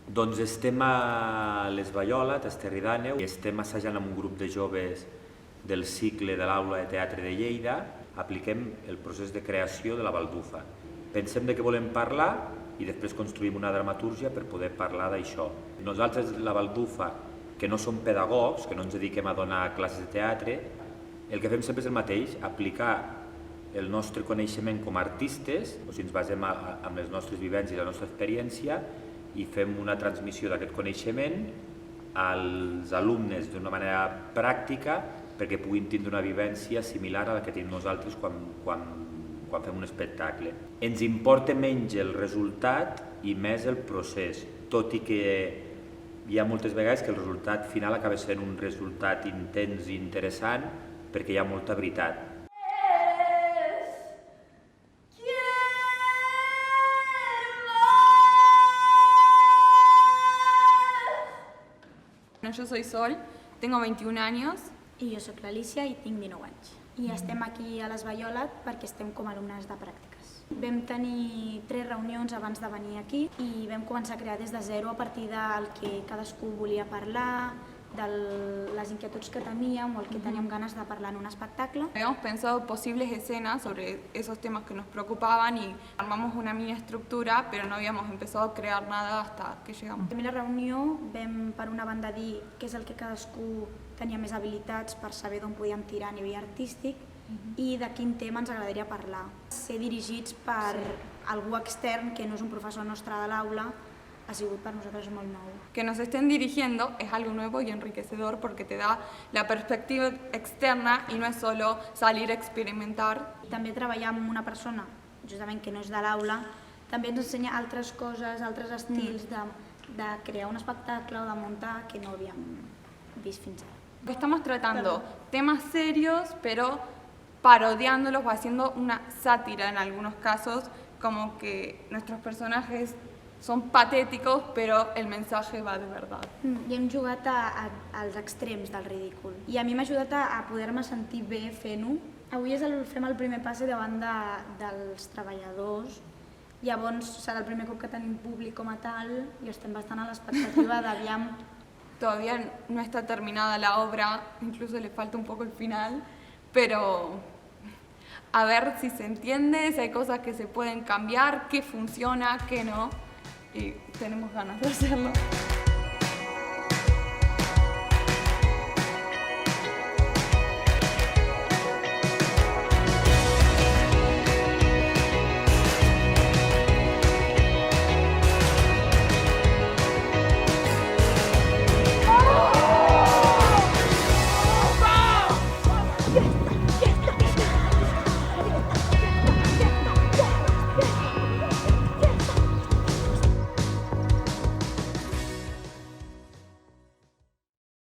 Doncs estem a Les Baioles, a Esterri d'Àneu, i estem assajant amb un grup de joves del cicle de l'Aula de Teatre de Lleida. Apliquem el procés de creació de la baldufa. Pensem de què volem parlar i després construïm una dramatúrgia per poder parlar d'això. Nosaltres, la baldufa, que no som pedagogs, que no ens dediquem a donar classes de teatre, el que fem sempre és el mateix, aplicar el nostre coneixement com a artistes, o sigui, ens basem en les nostres vivències i la nostra experiència i fem una transmissió d'aquest coneixement als alumnes d'una manera pràctica perquè puguin tindre una vivència similar a la que tenim nosaltres quan fem un espectacle. Ens importa menys el resultat i més el procés, tot i que hi ha moltes vegades que el resultat final acaba sent un resultat intens i interessant perquè hi ha molta veritat. Yo soy Sol, tengo 21 años. I jo soc l'Alícia i tinc 19 anys. I estem aquí a Les Baioles perquè estem com a alumnes de pràctiques. Vam tenir 3 reunions abans de venir aquí i vam començar a crear des de zero a partir del que cadascú volia parlar, de les inquietuds que teníem o el que teníem ganes de parlar en un espectacle. Habíamos pensado posibles escenas sobre esos temas que nos preocupaban y armamos una mini estructura, pero no habíamos empezado a crear nada hasta que llegamos. En la primera reunió vam per una banda dir què és el que cadascú tenia més habilitats per saber d'on podíem tirar a nivell artístic i de quin tema ens agradaria parlar. Ser dirigits per algú extern que no és un professor nostre de l'aula ha sigut per nosaltres molt nou. Que nos estén dirigiendo es algo nuevo y enriquecedor porque te da la perspectiva externa y no es solo salir a experimentar. També treballar amb una persona, justament que no és de l'aula, també ens ensenya altres coses, altres estils de crear un espectacle o de muntar que no havíem vist fins ara. Estamos tratando temas serios, pero parodiándolos o haciendo una sátira en algunos casos, como que nuestros personajes són patéticos, però el mensaje va de veritat. I hem jugat als extrems del ridícul. I a mi m'ha ajudat a poder-me sentir bé fent-ho. Avui fem el primer passe davant dels treballadors. Llavors serà el primer cop que tenim públic com a tal i estem bastant a l'expectativa d'aviam. Todavía no está terminada la obra, incluso le falta un poco el final, pero a ver si se entiende, si hay cosas que se pueden cambiar, qué funciona, qué no. Y tenemos ganas de hacerlo.